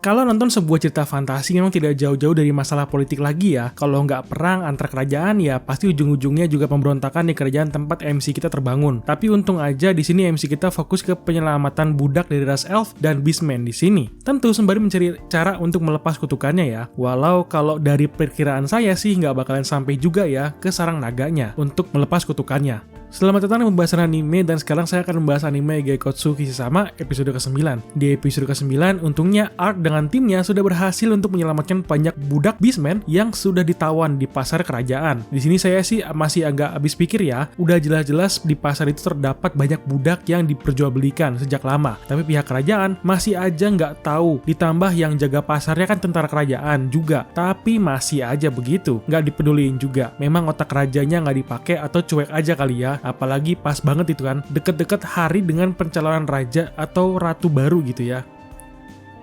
Kalau nonton sebuah cerita fantasi memang tidak jauh-jauh dari masalah politik lagi ya. Kalau nggak perang antar kerajaan ya pasti ujung-ujungnya juga pemberontakan di kerajaan tempat MC kita terbangun. Tapi untung aja di sini MC kita fokus ke penyelamatan budak dari ras elf dan beastman di sini. Tentu sembari mencari cara untuk melepas kutukannya ya. Walau kalau dari perkiraan saya sih nggak bakalan sampai juga ya ke sarang naganya untuk melepas kutukannya. Selamat datang di pembahasan anime, dan sekarang saya akan membahas anime Geikotsu Kishisama episode ke-9. Di episode ke-9, untungnya Arc dengan timnya sudah berhasil untuk menyelamatkan banyak budak beastman yang sudah ditawan di pasar kerajaan. Di sini saya sih masih agak habis pikir ya, udah jelas-jelas di pasar itu terdapat banyak budak yang diperjualbelikan sejak lama. Tapi pihak kerajaan masih aja nggak tahu, ditambah yang jaga pasarnya kan tentara kerajaan juga. Tapi masih aja begitu, nggak dipeduliin juga. Memang otak rajanya nggak dipakai atau cuek aja kali ya. Apalagi pas banget itu kan, deket-deket hari dengan pencalonan raja atau ratu baru gitu ya.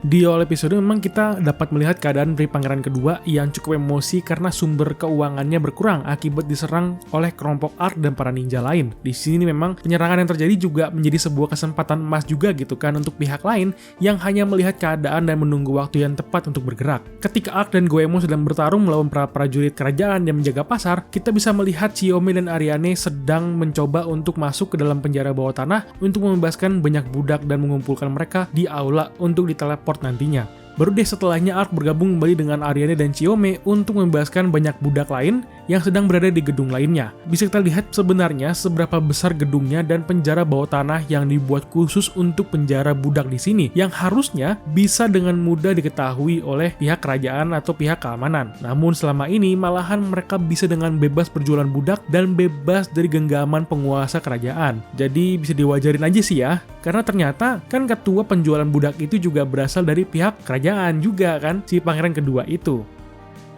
Di awal episode memang kita dapat melihat keadaan dari pangeran kedua yang cukup emosi karena sumber keuangannya berkurang akibat diserang oleh kelompok Arc dan para ninja lain. Di sini memang penyerangan yang terjadi juga menjadi sebuah kesempatan emas juga gitu kan untuk pihak lain yang hanya melihat keadaan dan menunggu waktu yang tepat untuk bergerak. Ketika Arc dan Goemon sedang bertarung melawan para prajurit kerajaan yang menjaga pasar, kita bisa melihat Chiyome dan Ariane sedang mencoba untuk masuk ke dalam penjara bawah tanah untuk membebaskan banyak budak dan mengumpulkan mereka di aula untuk diteleport nantinya. Baru deh setelahnya Arc bergabung kembali dengan Ariane dan Chiyome untuk membebaskan banyak budak lain yang sedang berada di gedung lainnya. Bisa kita lihat sebenarnya seberapa besar gedungnya dan penjara bawah tanah yang dibuat khusus untuk penjara budak di sini, yang harusnya bisa dengan mudah diketahui oleh pihak kerajaan atau pihak keamanan. Namun selama ini malahan mereka bisa dengan bebas berjualan budak dan bebas dari genggaman penguasa kerajaan. Jadi bisa diwajarin aja sih ya, karena ternyata kan ketua penjualan budak itu juga berasal dari pihak kerajaan juga kan, si pangeran kedua itu.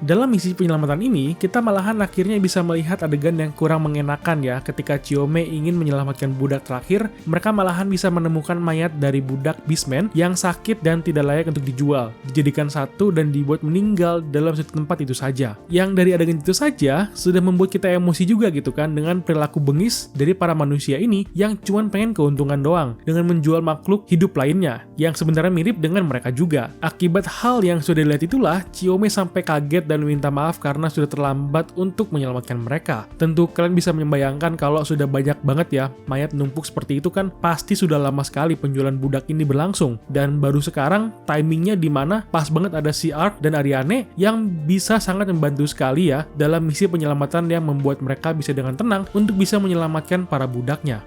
Dalam misi penyelamatan ini, kita malahan akhirnya bisa melihat adegan yang kurang mengenakan ya. Ketika Chiyome ingin menyelamatkan budak terakhir, mereka malahan bisa menemukan mayat dari budak beastman yang sakit dan tidak layak untuk dijual. Dijadikan satu dan dibuat meninggal dalam satu tempat itu saja. Yang dari adegan itu saja, sudah membuat kita emosi juga gitu kan, dengan perilaku bengis dari para manusia ini yang cuman pengen keuntungan doang, dengan menjual makhluk hidup lainnya, yang sebenarnya mirip dengan mereka juga. Akibat hal yang sudah dilihat itulah, Chiyome sampai kaget dan minta maaf karena sudah terlambat untuk menyelamatkan mereka. Tentu kalian bisa membayangkan kalau sudah banyak banget ya mayat numpuk seperti itu kan, pasti sudah lama sekali penjualan budak ini berlangsung, dan baru sekarang timingnya dimana pas banget ada si Arc dan Ariane yang bisa sangat membantu sekali ya dalam misi penyelamatan yang membuat mereka bisa dengan tenang untuk bisa menyelamatkan para budaknya.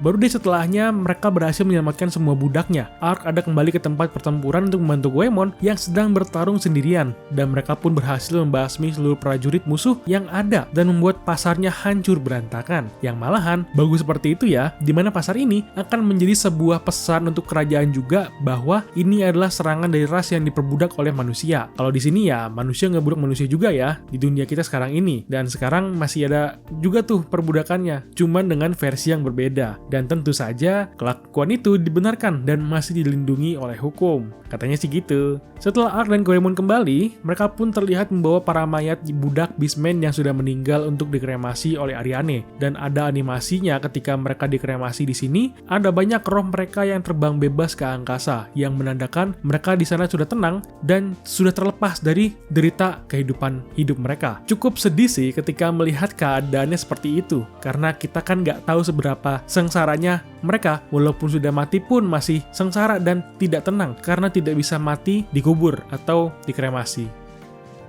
Baru deh setelahnya mereka berhasil menyelamatkan semua budaknya. Arc ada kembali ke tempat pertempuran untuk membantu Goemon yang sedang bertarung sendirian, dan mereka pun berhasil membasmi seluruh prajurit musuh yang ada dan membuat pasarnya hancur berantakan. Yang malahan bagus seperti itu ya, dimana pasar ini akan menjadi sebuah pesan untuk kerajaan juga bahwa ini adalah serangan dari ras yang diperbudak oleh manusia. Kalau di sini ya manusia ngebudak manusia juga ya di dunia kita sekarang ini, dan sekarang masih ada juga tuh perbudakannya, cuman dengan versi yang berbeda. Dan tentu saja kelakuan itu dibenarkan dan masih dilindungi oleh hukum. Katanya sih gitu. Setelah Arc dan Goemon kembali, mereka pun terlihat membawa para mayat budak beastman yang sudah meninggal untuk dikremasi oleh Ariane. Dan ada animasinya ketika mereka dikremasi di sini, ada banyak roh mereka yang terbang bebas ke angkasa, yang menandakan mereka di sana sudah tenang dan sudah terlepas dari derita kehidupan hidup mereka. Cukup sedih sih ketika melihat keadaannya seperti itu, karena kita kan nggak tahu seberapa sengsaranya mereka, walaupun sudah mati pun masih sengsara dan tidak tenang karena tidak bisa mati dikubur atau dikremasi.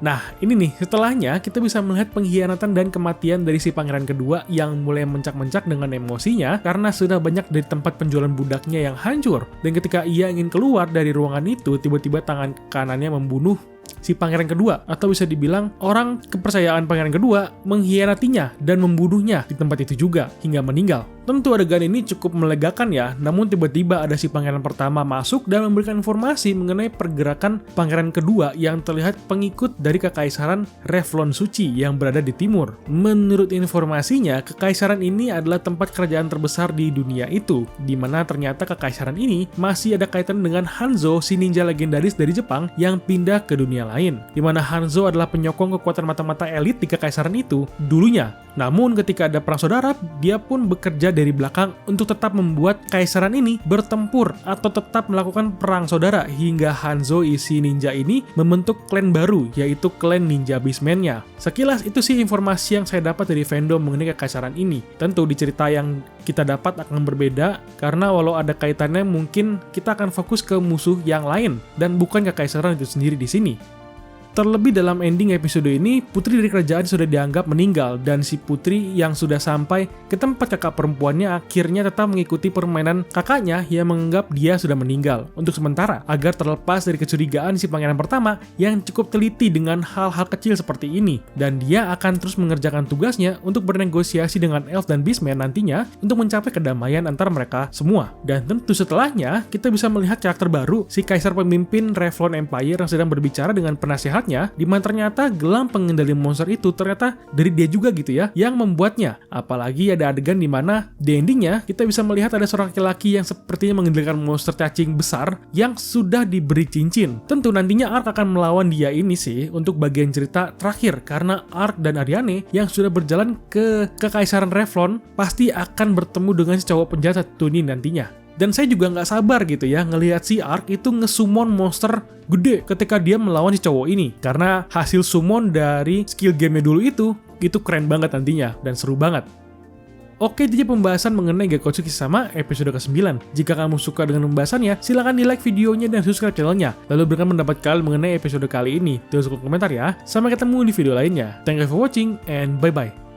Nah, ini nih, setelahnya kita bisa melihat pengkhianatan dan kematian dari si pangeran kedua yang mulai mencak-mencak dengan emosinya karena sudah banyak dari tempat penjualan budaknya yang hancur. Dan ketika ia ingin keluar dari ruangan itu, tiba-tiba tangan kanannya membunuh si pangeran kedua, atau bisa dibilang orang kepercayaan pangeran kedua mengkhianatinya dan membunuhnya di tempat itu juga hingga meninggal. Tentu adegan ini cukup melegakan ya, namun tiba-tiba ada si pangeran pertama masuk dan memberikan informasi mengenai pergerakan pangeran kedua yang terlihat pengikut dari kekaisaran Revlon Suci yang berada di timur. Menurut informasinya, kekaisaran ini adalah tempat kerajaan terbesar di dunia itu, di mana ternyata kekaisaran ini masih ada kaitan dengan Hanzo, si ninja legendaris dari Jepang yang pindah ke dunia lain, di mana Hanzo adalah penyokong kekuatan mata-mata elit di kekaisaran itu dulunya. Namun ketika ada perang saudara, dia pun bekerja dari belakang untuk tetap membuat kekaisaran ini bertempur atau tetap melakukan perang saudara hingga Hanzo isi ninja ini membentuk klan baru, yaitu klan Ninja Beastman-nya. Sekilas itu sih informasi yang saya dapat dari fandom mengenai kekaisaran ini. Tentu di cerita yang kita dapat akan berbeda, karena walau ada kaitannya mungkin kita akan fokus ke musuh yang lain dan bukan kekaisaran itu sendiri di sini. Terlebih dalam ending episode ini, putri dari kerajaan sudah dianggap meninggal dan si putri yang sudah sampai ke tempat kakak perempuannya akhirnya tetap mengikuti permainan kakaknya yang menganggap dia sudah meninggal untuk sementara agar terlepas dari kecurigaan si pangeran pertama yang cukup teliti dengan hal-hal kecil seperti ini, dan dia akan terus mengerjakan tugasnya untuk bernegosiasi dengan Elf dan Beastman nantinya untuk mencapai kedamaian antara mereka semua. Dan tentu setelahnya kita bisa melihat karakter baru, si kaisar pemimpin Revlon Empire yang sedang berbicara dengan penasehat di mana ternyata gelang pengendali monster itu ternyata dari dia juga gitu ya yang membuatnya. Apalagi ada adegan di mana di endingnya kita bisa melihat ada seorang laki-laki yang sepertinya mengendalikan monster cacing besar yang sudah diberi cincin. Tentu nantinya Ark akan melawan dia ini sih untuk bagian cerita terakhir, karena Ark dan Ariane yang sudah berjalan ke kekaisaran Revlon pasti akan bertemu dengan si cowok penjahat satu ini nantinya. Dan saya juga nggak sabar gitu ya ngelihat si Ark itu nge-summon monster gede ketika dia melawan si cowok ini. Karena hasil summon dari skill game-nya dulu itu keren banget nantinya dan seru banget. Oke, itu aja pembahasan mengenai Gekotsu Kisama episode ke-9. Jika kamu suka dengan pembahasannya, silahkan di like videonya dan subscribe channelnya. Lalu berikan pendapat kalian mengenai episode kali ini. Tulis komentar ya. Sampai ketemu di video lainnya. Thank you for watching and bye-bye.